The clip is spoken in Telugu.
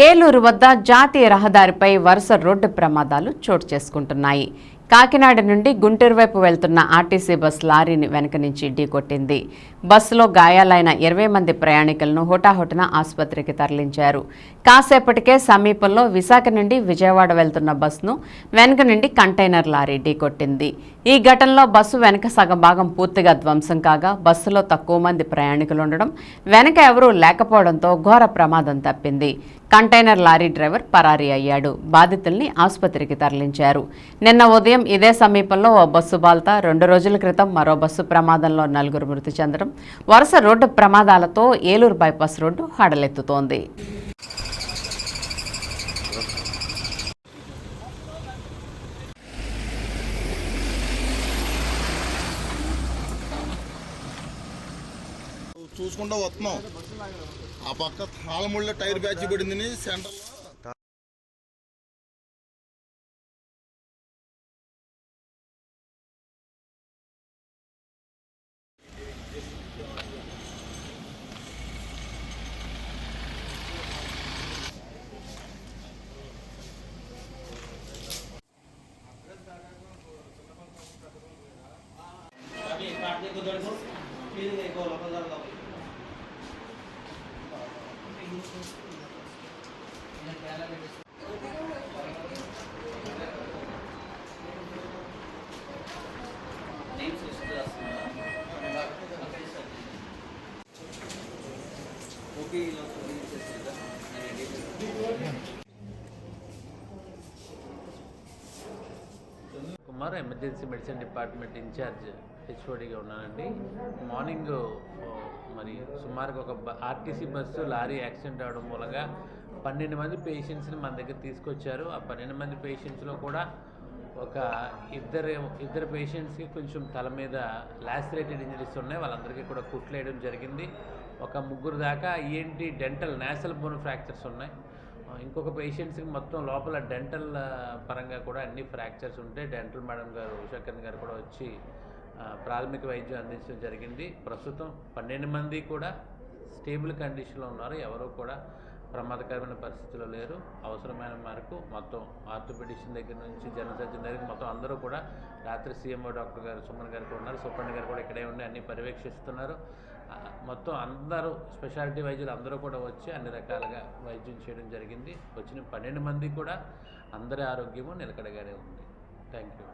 ఏలూరు వద్ద జాతీయ రహదారిపై వరుస రోడ్డు ప్రమాదాలు చోటు చేసుకుంటున్నాయి. కాకినాడ నుండి గుంటూరు వైపు వెళ్తున్న ఆర్టీసీ బస్ లారీని వెనక నుంచి ఢీకొట్టింది. బస్సులో గాయాలైన 20 మంది ప్రయాణికులను హుటాహుటిన ఆసుపత్రికి తరలించారు. కాసేపటికే సమీపంలో విశాఖ నుండి విజయవాడ వెళ్తున్న బస్సును వెనక నుండి కంటైనర్ లారీ ఢీకొట్టింది. ఈ ఘటనలో బస్సు వెనక సగం భాగం పూర్తిగా ధ్వంసం కాగా బస్సులో తక్కువ మంది ప్రయాణికులు ఉండడం, వెనక ఎవరూ లేకపోవడంతో ఘోర ప్రమాదం తప్పింది. కంటైనర్ లారీ డ్రైవర్ పరారీ అయ్యాడు. బాధితుల్ని ఆసుపత్రికి తరలించారు. నిన్న ఉదయం ఇదే సమీపంలో ఓ బస్సు బాల్తా, 2 రోజుల క్రితం మరో బస్సు ప్రమాదంలో 4 మృతి చెందడం వరుస రోడ్డు ప్రమాదాలతో ఏలూరు బైపాస్ రోడ్డు హడలెత్తుతోంది. చూసుకుంటూ వస్తున్నాం. ఆ పక్క తాళముళ్ళ టైర్ బ్యాచ్ పడింది సెంటర్లో. Kumar emergency medicine department in charge హెచ్ఓడిగా ఉన్నానండి. మార్నింగ్ మరి సుమారుగా ఒక ఆర్టీసీ బస్సు లారీ యాక్సిడెంట్ అవడం మూలంగా 12 మంది పేషెంట్స్ని మన దగ్గర తీసుకొచ్చారు. ఆ 12 మంది పేషెంట్స్లో కూడా ఒక ఇద్దరు పేషెంట్స్కి కొంచెం తల మీద లాసిరేటెడ్ ఇంజరీస్ ఉన్నాయి. వాళ్ళందరికీ కూడా కుట్లేయడం జరిగింది. ఒక 3 దాకా ENT dental nasal bone fractures ఉన్నాయి. ఇంకొక పేషెంట్స్కి మొత్తం లోపల డెంటల్ పరంగా కూడా అన్ని ఫ్రాక్చర్స్ ఉంటాయి. డెంటల్ మేడం గారు ఉషాకరణ్ గారు కూడా వచ్చి ప్రాథమిక వైద్యం అందించడం జరిగింది. ప్రస్తుతం 12 మంది కూడా స్టేబుల్ కండిషన్లో ఉన్నారు. ఎవరు కూడా ప్రమాదకరమైన పరిస్థితుల్లో లేరు. అవసరమైన మేరకు మొత్తం ఆర్థోపెడిషన్ దగ్గర నుంచి జనరల్ సర్జన్ దగ్గర మొత్తం అందరూ కూడా రాత్రి సీఎంఓ డాక్టర్ గారు సుమన్ గారు కూడా ఉన్నారు. సూపరింటెండెంట్ గారు కూడా ఇక్కడే ఉండి అన్ని పర్యవేక్షిస్తున్నారు. మొత్తం అందరూ స్పెషాలిటీ వైద్యులు అందరూ కూడా వచ్చి అన్ని రకాలుగా వైద్యం చేయడం జరిగింది. వచ్చిన 12 మంది కూడా అందరి ఆరోగ్యము నిలకడగానే ఉంది. Thank you.